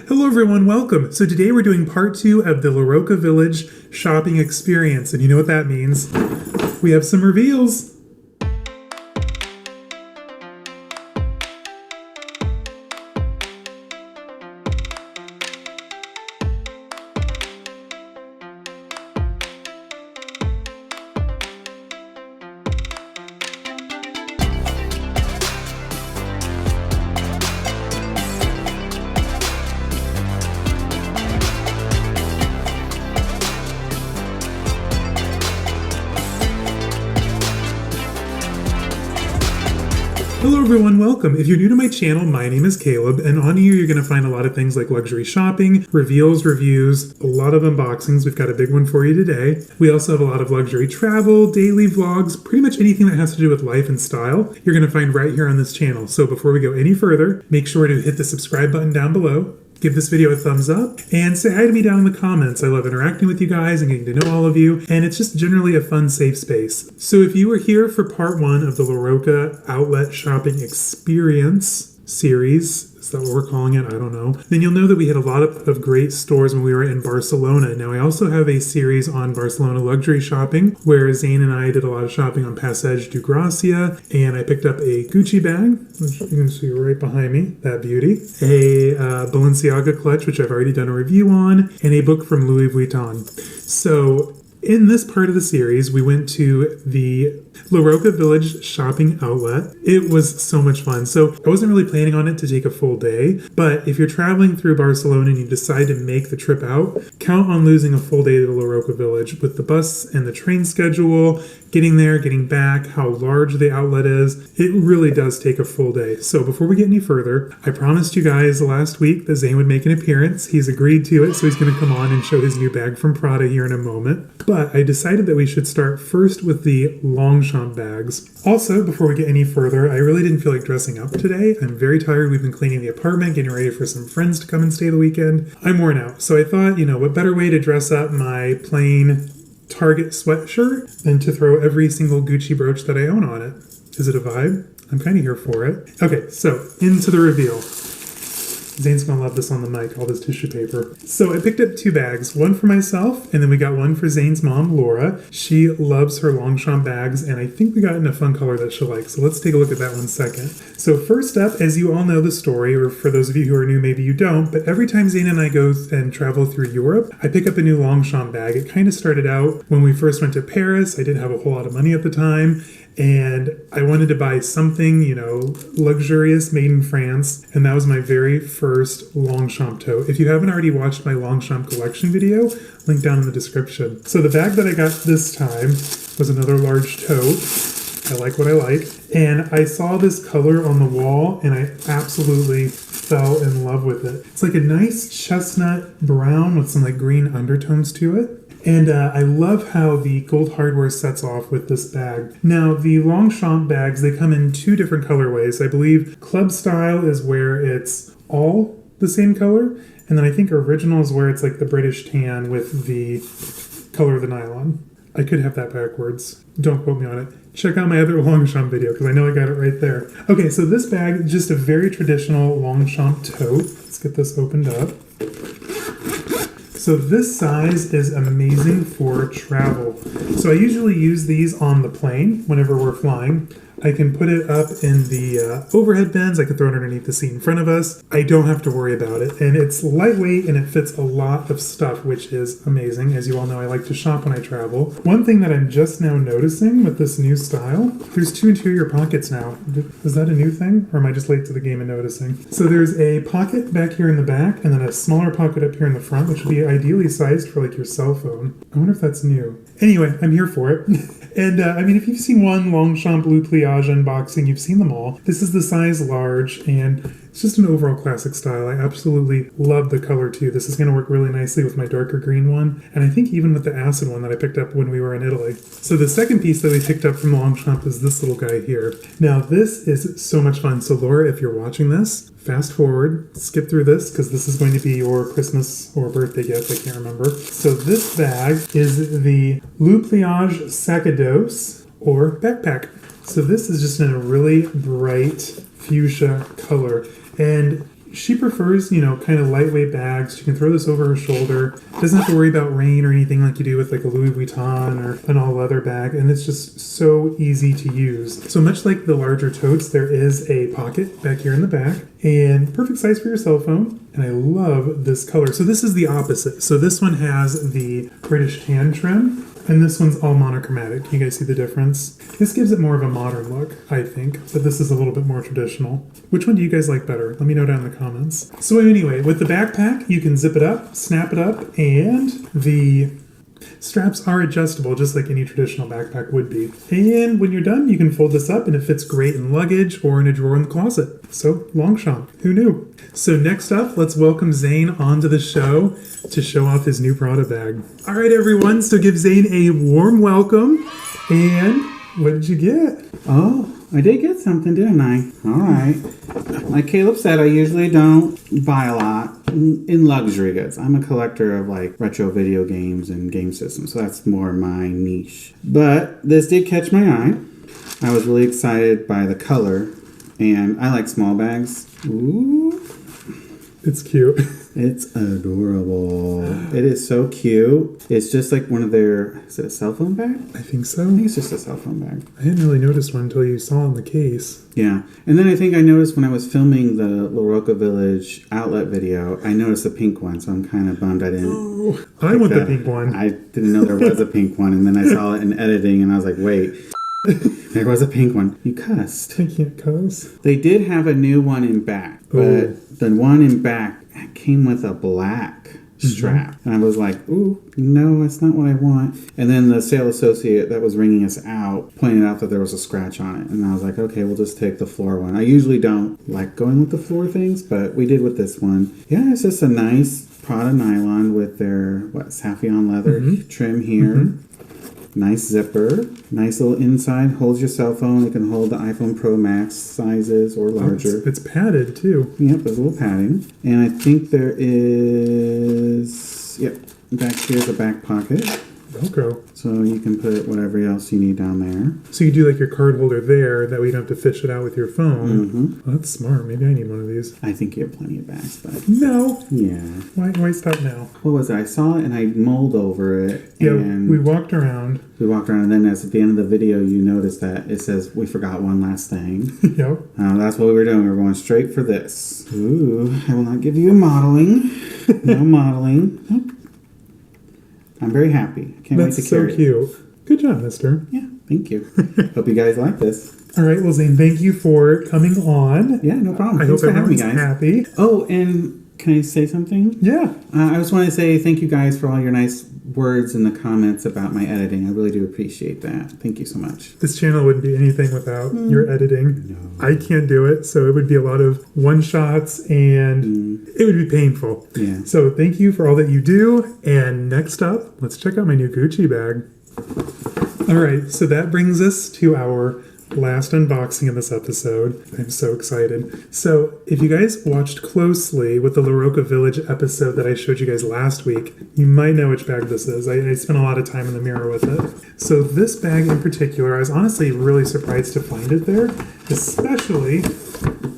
Hello everyone, welcome. So today we're doing part 2 of the Roca Village shopping experience, and you know what that means. We have some reveals. Hello everyone, welcome. If you're new to my channel, my name is Caleb, and on here you're going to find a lot of things like luxury shopping, reveals, reviews, a lot of unboxings. We've got a big one for you today. We also have a lot of luxury travel, daily vlogs, pretty much anything that has to do with life and style, you're going to find right here on this channel. So before we go any further, make sure to hit the subscribe button down below. Give this video a thumbs up and say hi to me down in the comments. I love interacting with you guys and getting to know all of you, and it's just generally a fun, safe space. So if you were here for part 1 of the Roca outlet shopping experience series, is that what we're calling it? I don't know. Then you'll know that we had a lot of great stores when we were in Barcelona. Now I also have a series on Barcelona luxury shopping where Zane and I did a lot of shopping on Passage du Gracia, and I picked up a Gucci bag, which you can see right behind me, that beauty, a Balenciaga clutch, which I've already done a review on, and a book from Louis Vuitton. So in this part of the series, we went to the Roca Village shopping outlet. It was so much fun. So I wasn't really planning on it to take a full day, but if you're traveling through Barcelona and you decide to make the trip out, count on losing a full day to the Roca Village with the bus and the train schedule, getting there, getting back, how large the outlet is. It really does take a full day. So before we get any further, I promised you guys last week that Zane would make an appearance. He's agreed to it, so he's going to come on and show his new bag from Prada here in a moment. But I decided that we should start first with the Longchamp bags. Also, before we get any further, I really didn't feel like dressing up today. I'm very tired. We've been cleaning the apartment, getting ready for some friends to come and stay the weekend. I'm worn out. So I thought, what better way to dress up my plain Target sweatshirt than to throw every single Gucci brooch that I own on it. Is it a vibe? I'm kind of here for it. Okay, so into the reveal. Zane's gonna love this on the mic, all this tissue paper. So I picked up 2 bags, one for myself, and then we got one for Zane's mom, Laura. She loves her Longchamp bags, and I think we got in a fun color that she'll like. So let's take a look at that one second. So first up, as you all know the story, or for those of you who are new, maybe you don't, but every time Zane and I go and travel through Europe, I pick up a new Longchamp bag. It kind of started out when we first went to Paris. I didn't have a whole lot of money at the time, and I wanted to buy something, luxurious, made in France, and that was my very first Longchamp tote. If you haven't already watched my Longchamp collection video, link down in the description. So the bag that I got this time was another large tote. I like what I like. And I saw this color on the wall, and I absolutely fell in love with it. It's like a nice chestnut brown with some green undertones to it. And I love how the gold hardware sets off with this bag. Now, the Longchamp bags, they come in 2 different colorways. I believe Club Style is where it's all the same color. And then I think Original is where it's like the British tan with the color of the nylon. I could have that backwards. Don't quote me on it. Check out my other Longchamp video because I know I got it right there. Okay, so this bag, just a very traditional Longchamp tote. Let's get this opened up. So this size is amazing for travel. So I usually use these on the plane whenever we're flying. I can put it up in the overhead bins. I can throw it underneath the seat in front of us. I don't have to worry about it. And it's lightweight and it fits a lot of stuff, which is amazing. As you all know, I like to shop when I travel. One thing that I'm just now noticing with this new style, there's 2 interior pockets now. Is that a new thing? Or am I just late to the game and noticing? So there's a pocket back here in the back and then a smaller pocket up here in the front, which would be ideally sized for your cell phone. I wonder if that's new. Anyway, I'm here for it. And if you've seen one Longchamp Pliage unboxing, you've seen them all. This is the size large, and it's just an overall classic style. I absolutely love the color too. This is going to work really nicely with my darker green one, and I think even with the acid one that I picked up when we were in Italy. So the second piece that we picked up from Longchamp is this little guy here. Now this is so much fun. So Laura, if you're watching this, fast forward, skip through this, because this is going to be your Christmas or birthday gift, I can't remember. So this bag is the Pliage Sacados, or backpack. So this is just in a really bright fuchsia color. And she prefers, kind of lightweight bags. She can throw this over her shoulder. Doesn't have to worry about rain or anything like you do with like a Louis Vuitton or an all leather bag. And it's just so easy to use. So much like the larger totes, there is a pocket back here in the back and perfect size for your cell phone. And I love this color. So this is the opposite. So this one has the British tan trim. And this one's all monochromatic. You guys see the difference? This gives it more of a modern look, I think, but this is a little bit more traditional. Which one do you guys like better? Let me know down in the comments. So anyway, with the backpack, you can zip it up, snap it up, and the straps are adjustable, just like any traditional backpack would be. And when you're done, you can fold this up, and it fits great in luggage or in a drawer in the closet. So, Longchamp. Who knew? So next up, let's welcome Zane onto the show to show off his new Prada bag. All right, everyone. So give Zane a warm welcome. And what did you get? Oh, I did get something, didn't I? All right. Like Caleb said, I usually don't buy a lot in luxury goods. I'm a collector of like retro video games and game systems, so that's more my niche. But this did catch my eye. I was really excited by the color, and I like small bags. Ooh. It's cute. It's adorable. It is so cute. It's just like one of their... Is it a cell phone bag? I think so. I think it's just a cell phone bag. I hadn't really noticed one until you saw it in the case. Yeah. And then I think I noticed when I was filming the Roca Village outlet video, I noticed the pink one, so I'm kind of bummed I didn't... Oh, I want the pink one. I didn't know there was a pink one, and then I saw it in editing, and I was like, wait... There was a pink one. You cussed. I can't cuss. They did have a new one in back, but the one in back came with a black strap. And I was like, ooh, no, that's not what I want. And then the sales associate that was ringing us out pointed out that there was a scratch on it. And I was like, okay, we'll just take the floor one. I usually don't like going with the floor things, but we did with this one. Yeah, it's just a nice Prada nylon with their, saffron leather trim here. Nice zipper, nice little inside, holds your cell phone. It can hold the iPhone Pro Max sizes or larger. It's padded too. Yep, there's a little padding. And I think there is, back here's a back pocket. Velcro. So you can put whatever else you need down there. So you do like your card holder there, that way you don't have to fish it out with your phone. Well, that's smart. Maybe I need one of these. I think you have plenty of bags, but... No. Yeah. Why stop now? What was it? I saw it and I mulled over it. Yeah, and we walked around. And then at the end of the video, you notice that it says, we forgot one last thing. Yep. That's what we were doing. We were going straight for this. Ooh, I will not give you a modeling. No modeling. Nope. I'm very happy. Can't wait to carry it. That's so cute. Good job, mister. Yeah, thank you. Hope you guys like this. All right, well, Zane, thank you for coming on. Yeah, no problem. I Thanks hope for having me, everyone's guys. happy. Oh, and can I say something? Yeah. I just want to say thank you guys for all your nice words in the comments about my editing. I really do appreciate that. Thank you so much. This channel wouldn't be anything without your editing. No. I can't do it, so it would be a lot of one-shots, and it would be painful. Yeah. So thank you for all that you do. And next up, let's check out my new Gucci bag. All right, so that brings us to our last unboxing of this episode. I'm so excited. So if you guys watched closely with the Roca Village episode that I showed you guys last week, you might know which bag this is. I spent a lot of time in the mirror with it. So this bag in particular, I was honestly really surprised to find it there, especially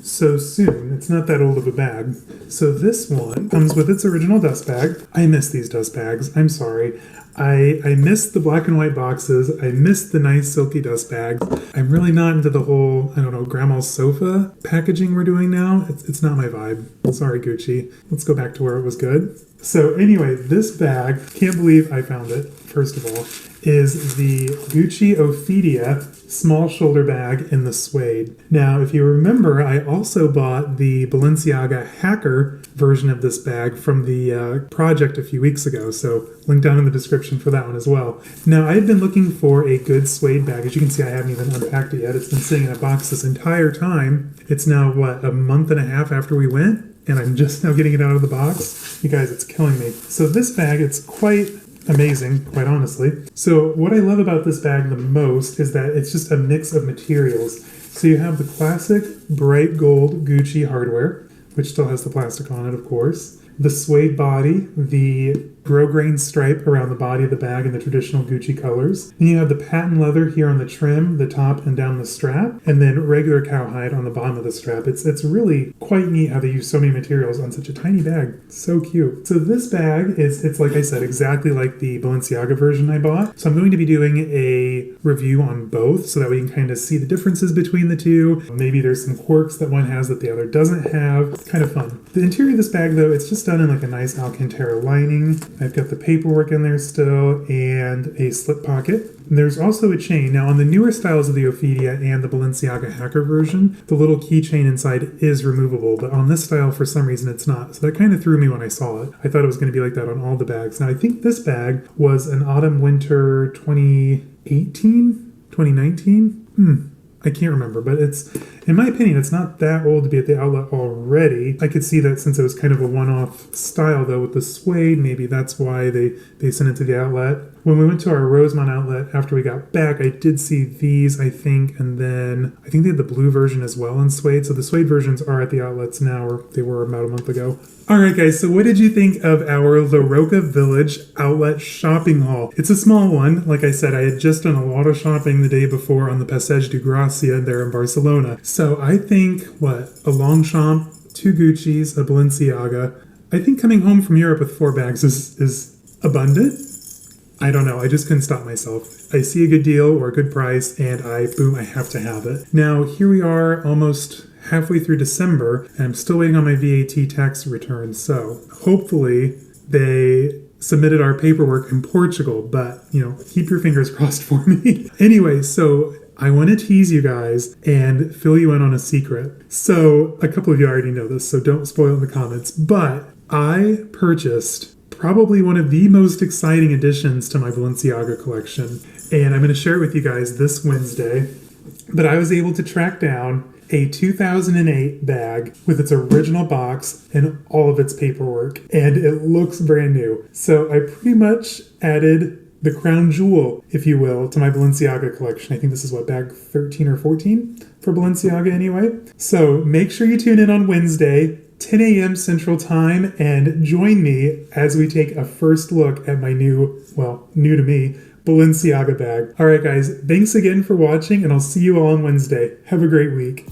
so soon. It's not that old of a bag. So this one comes with its original dust bag. I miss these dust bags. I'm sorry. I miss the black and white boxes. I miss the nice silky dust bags. I'm really not into the whole, grandma's sofa packaging we're doing now. It's not my vibe. Sorry, Gucci. Let's go back to where it was good. So anyway, this bag, can't believe I found it, first of all, is the Gucci Ophidia small shoulder bag in the suede. Now, if you remember, I also bought the Balenciaga Hacker version of this bag from the project a few weeks ago, so link down in the description for that one as well. Now, I've been looking for a good suede bag. As you can see, I haven't even unpacked it yet. It's been sitting in a box this entire time. It's now, a month and a half after we went? And I'm just now getting it out of the box. You guys, it's killing me. So this bag, it's quite amazing, quite honestly. So what I love about this bag the most is that it's just a mix of materials. So you have the classic bright gold Gucci hardware, which still has the plastic on it, of course. the suede body, the grosgrain stripe around the body of the bag in the traditional Gucci colors. Then you have the patent leather here on the trim, the top and down the strap, and then regular cowhide on the bottom of the strap. It's really quite neat how they use so many materials on such a tiny bag. So cute. So this bag it's like I said, exactly like the Balenciaga version I bought. So I'm going to be doing a review on both so that we can kind of see the differences between the two. Maybe there's some quirks that one has that the other doesn't have. It's kind of fun. The interior of this bag, though, it's just done in like a nice Alcantara lining. I've got the paperwork in there still and a slip pocket. And there's also a chain. Now, on the newer styles of the Ophidia and the Balenciaga Hacker version, the little keychain inside is removable, but on this style, for some reason, it's not. So that kind of threw me when I saw it. I thought it was going to be like that on all the bags. Now, I think this bag was an autumn-winter 2018? 2019? I can't remember, but it's, in my opinion, it's not that old to be at the outlet already. I could see that since it was kind of a one-off style, though, with the suede, maybe that's why they sent it to the outlet. When we went to our Rosemont outlet after we got back, I did see these, I think, and then I think they had the blue version as well in suede. So the suede versions are at the outlets now, or they were about a month ago. All right, guys, so what did you think of our La Roca Village outlet shopping haul? It's a small one. Like I said, I had just done a lot of shopping the day before on the Passage de Gracia there in Barcelona. So I think, a Longchamp, 2 Gucci's, a Balenciaga. I think coming home from Europe with 4 bags is abundant. I don't know. I just couldn't stop myself. I see a good deal or a good price, and I have to have it. Now, here we are almost halfway through December, and I'm still waiting on my VAT tax return. So hopefully they submitted our paperwork in Portugal, but, keep your fingers crossed for me. Anyway, so I want to tease you guys and fill you in on a secret. So a couple of you already know this, so don't spoil in the comments, but I purchased probably one of the most exciting additions to my Balenciaga collection. And I'm going to share it with you guys this Wednesday. But I was able to track down a 2008 bag with its original box and all of its paperwork. And it looks brand new. So I pretty much added the crown jewel, if you will, to my Balenciaga collection. I think this is bag 13 or 14 for Balenciaga anyway. So make sure you tune in on Wednesday, 10 a.m. Central Time, and join me as we take a first look at my new to me, Balenciaga bag. All right, guys, thanks again for watching, and I'll see you all on Wednesday. Have a great week.